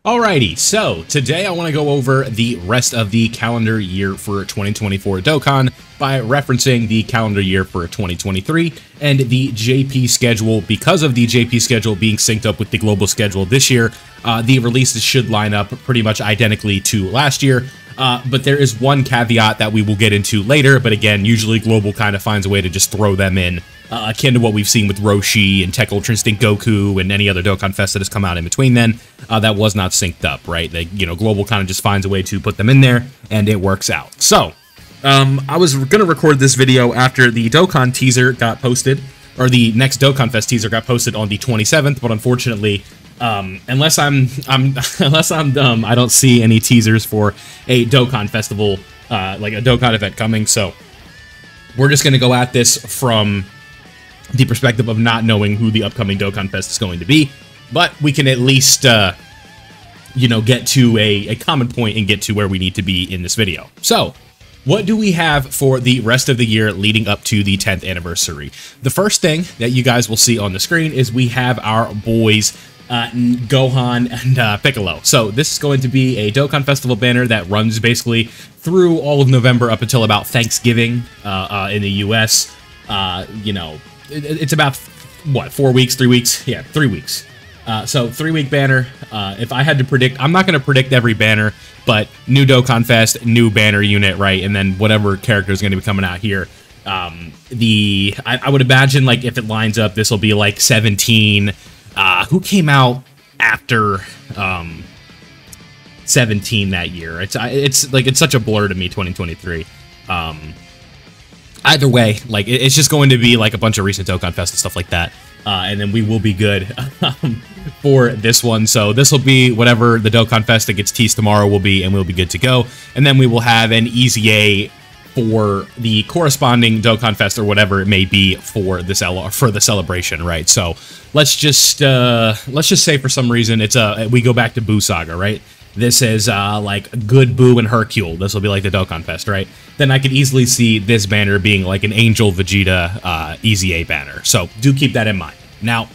Alrighty, so today I want to go over the rest of the calendar year for 2024 Dokkan by referencing the calendar year for 2023 and the JP schedule. Because of the JP schedule being synced up with the global schedule this year, the releases should line up pretty much identically to last year. But there is one caveat that we will get into later, but again, usually Global kind of finds a way to just throw them in, akin to what we've seen with Roshi and Tech Ultra Instinct Goku and any other Dokkan Fest that has come out in between then. That was not synced up, right? They, Global kind of just finds a way to put them in there, and it works out. So, I was going to record this video after the Dokkan teaser got posted, or the next Dokkan Fest teaser got posted on the 27th, but unfortunately, unless I'm dumb, I don't see any teasers for a Dokkan festival, like a Dokkan event coming, so we're just going to go at this from the perspective of not knowing who the upcoming Dokkan Fest is going to be, but we can at least, get to a common point and get to where we need to be in this video. So, what do we have for the rest of the year leading up to the 10th anniversary? The first thing that you guys will see on the screen is we have our boys, Gohan and Piccolo. So this is going to be a Dokkan Festival banner that runs basically through all of November up until about Thanksgiving in the US. It's about, what, 4 weeks, 3 weeks? Yeah, 3 weeks. So 3-week banner. If I had to predict, I'm not going to predict every banner, but new Dokkan Fest, new banner unit, right? And then whatever character is going to be coming out here. I would imagine, like, if it lines up, this will be like 17. Who came out after 17 that year? It's such a blur to me, 2023. Either way, like, it's just going to be like a bunch of recent Dokkan Fest and stuff like that. And then we will be good for this one. So this will be whatever the Dokkan Fest that gets teased tomorrow will be, and we'll be good to go. And then we will have an easy A for the corresponding Dokkan Fest or whatever it may be for this for the celebration, right? So let's just say for some reason it's we go back to Boo Saga, right? This is like Good Boo and Hercule. This will be like the Dokkan Fest, right? Then I could easily see this banner being like an Angel Vegeta Easy A banner. So do keep that in mind. Now,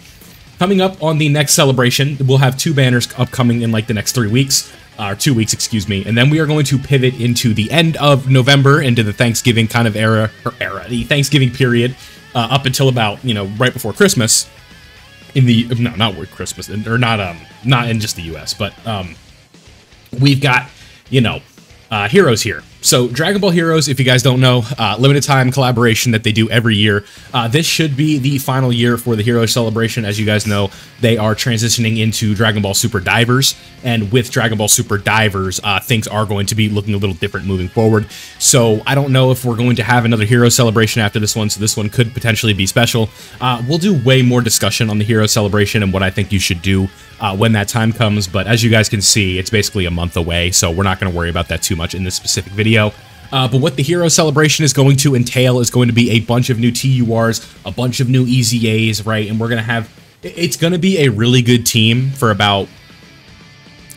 coming up on the next celebration, we'll have 2 banners upcoming in like the next 3 weeks. 2 weeks, excuse me, and then we are going to pivot into the end of November, into the Thanksgiving kind of the Thanksgiving period, up until about, right before Christmas, not with Christmas, or not in just the US, but, we've got, Heroes here. So Dragon Ball Heroes, if you guys don't know, limited time collaboration that they do every year. This should be the final year for the Heroes celebration. As you guys know, they are transitioning into Dragon Ball Super Divers, and with Dragon Ball Super Divers, things are going to be looking a little different moving forward. So I don't know if we're going to have another Heroes celebration after this one, so this one could potentially be special. We'll do way more discussion on the Heroes celebration and what I think you should do when that time comes, but as you guys can see, it's basically a month away, so we're not going to worry about that too much in this specific video. But what the Hero Celebration is going to entail is going to be a bunch of new TURs, a bunch of new EZAs, right? And we're going to have, it's going to be a really good team for about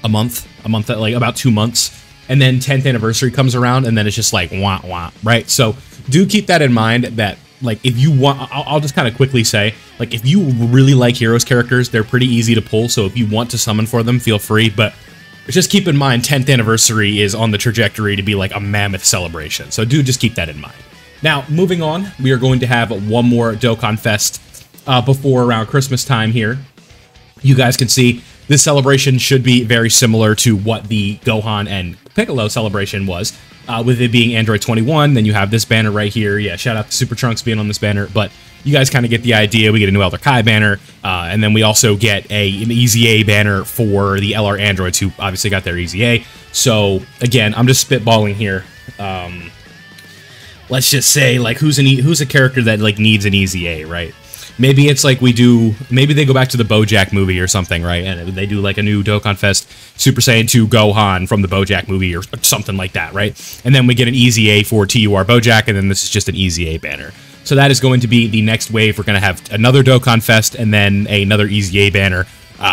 like about 2 months. And then 10th anniversary comes around, and then it's just like, wah, wah, right? So do keep that in mind that, like, if you want, I'll just kind of quickly say, like, if you really like Heroes characters, they're pretty easy to pull. So if you want to summon for them, feel free. But just keep in mind, 10th anniversary is on the trajectory to be like a mammoth celebration. So do just keep that in mind. Now, moving on, we are going to have one more Dokkan Fest before around Christmas time here. You guys can see this celebration should be very similar to what the Gohan and Piccolo celebration was, with it being Android 21. Then you have this banner right here. Yeah, shout out to Super Trunks being on this banner, but you guys kind of get the idea. We get a new Elder Kai banner, and then we also get an Easy A banner for the LR Androids, who obviously got their Easy A. So, again, I'm just spitballing here. Let's just say, like, who's a character that, like, needs an Easy A, right? Maybe it's like maybe they go back to the BoJack movie or something, right? And they do, like, a new Dokkan Fest Super Saiyan 2 Gohan from the BoJack movie or something like that, right? And then we get an Easy A for TUR BoJack, and then this is just an Easy A banner. So that is going to be the next wave. We're going to have another Dokkan Fest and then another Easy A banner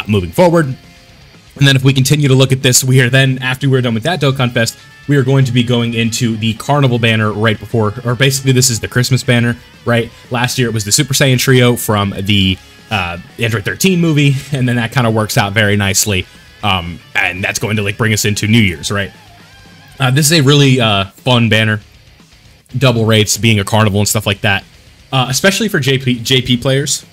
moving forward. And then if we continue to look at this, we are then, after we're done with that Dokkan Fest, we are going to be going into the Carnival banner right before, or basically this is the Christmas banner, right? Last year it was the Super Saiyan Trio from the Android 13 movie, and then that kind of works out very nicely And that's going to like bring us into New Year's, right? This is a really fun banner. Double rates, being a carnival and stuff like that. Especially for JP players.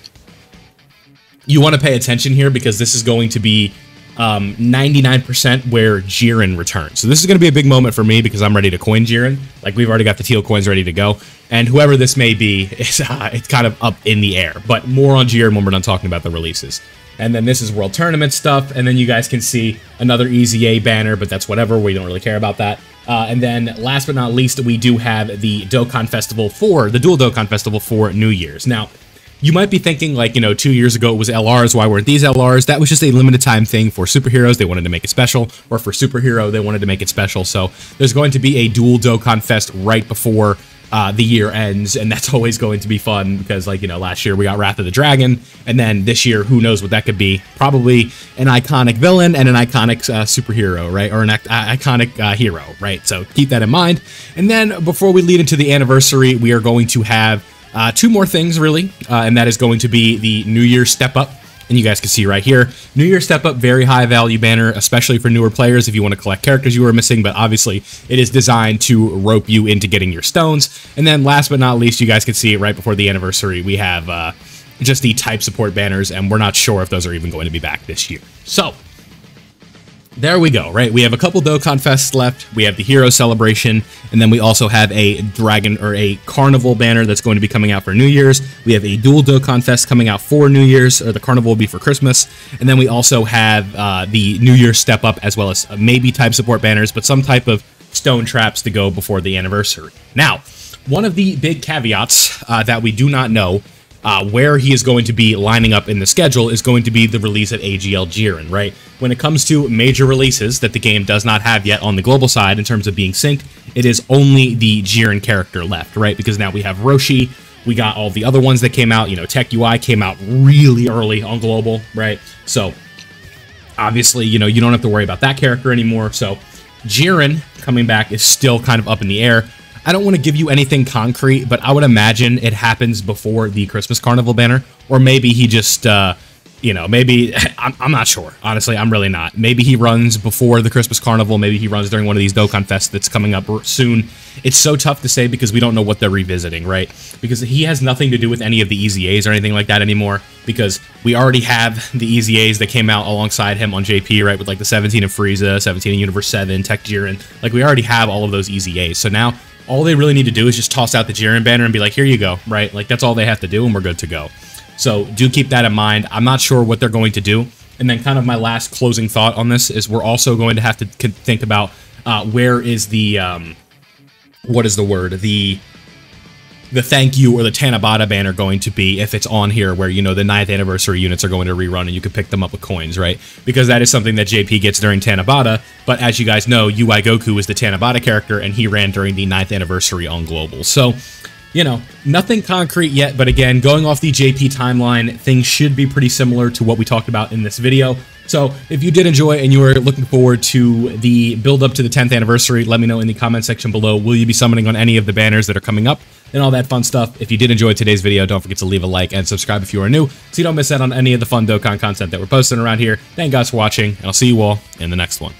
You want to pay attention here because this is going to be 99% where Jiren returns. So this is going to be a big moment for me because I'm ready to coin Jiren. Like, we've already got the teal coins ready to go. And whoever this may be, it's kind of up in the air. But more on Jiren when we're done talking about the releases. And then this is World Tournament stuff. And then you guys can see another Easy A banner, but that's whatever. We don't really care about that. And then last but not least, we do have the Dokkan Festival the Dual Dokkan Festival for New Year's. Now, you might be thinking, like, 2 years ago it was LRs, why weren't these LRs? That was just a limited time thing for superheroes. They wanted to make it special, or for superhero, they wanted to make it special. So there's going to be a dual Dokkan Fest right before the year ends, and that's always going to be fun because, like, last year we got Wrath of the Dragon, and then this year, who knows what that could be? Probably an iconic villain and an iconic superhero, right? Or an iconic hero, right? So keep that in mind. And then before we lead into the anniversary, we are going to have two more things, really, and that is going to be the New Year's Step Up. And you guys can see right here, New Year's Step Up, very high value banner, especially for newer players if you want to collect characters you were missing, but obviously it is designed to rope you into getting your stones. And then last but not least, you guys can see it right before the anniversary, we have just the type support banners, and we're not sure if those are even going to be back this year. So there we go, right? We have a couple Dokkan Fests left. We have the Hero Celebration, and then we also have a Dragon or a Carnival banner that's going to be coming out for New Year's. We have a dual Dokkan Fest coming out for New Year's, or the Carnival will be for Christmas. And then we also have the New Year's Step Up, as well as maybe type support banners, but some type of stone traps to go before the anniversary. Now, one of the big caveats that we do not know where he is going to be lining up in the schedule is going to be the release of AGL Jiren, right? When it comes to major releases that the game does not have yet on the global side in terms of being synced, it is only the Jiren character left, right? Because now we have Roshi, we got all the other ones that came out, Tech UI came out really early on global, right? So obviously, you don't have to worry about that character anymore. So Jiren coming back is still kind of up in the air. I don't want to give you anything concrete, but I would imagine it happens before the Christmas Carnival banner, or maybe he just, maybe, I'm not sure. Honestly, I'm really not. Maybe he runs before the Christmas Carnival. Maybe he runs during one of these Dokkan Fests that's coming up soon. It's so tough to say because we don't know what they're revisiting, right? Because he has nothing to do with any of the Easy A's or anything like that anymore, because we already have the Easy A's that came out alongside him on JP, right? With like the 17 of Frieza, 17 of Universe 7, Tech Jiren. Like, we already have all of those Easy A's. So now all they really need to do is just toss out the Jiren banner and be like, here you go, right? Like, that's all they have to do, and we're good to go. So do keep that in mind. I'm not sure what they're going to do. And then kind of my last closing thought on this is we're also going to have to think about where is the, what is the word? The thank you or the Tanabata banner going to be if it's on here where, the 9th anniversary units are going to rerun and you can pick them up with coins, right? Because that is something that JP gets during Tanabata, but as you guys know, UI Goku is the Tanabata character and he ran during the 9th anniversary on Global. So, nothing concrete yet, but again, going off the JP timeline, things should be pretty similar to what we talked about in this video. So if you did enjoy and you are looking forward to the build up to the 10th anniversary, let me know in the comment section below. Will you be summoning on any of the banners that are coming up and all that fun stuff? If you did enjoy today's video, don't forget to leave a like and subscribe if you are new so you don't miss out on any of the fun Dokkan content that we're posting around here. Thank you guys for watching, and I'll see you all in the next one.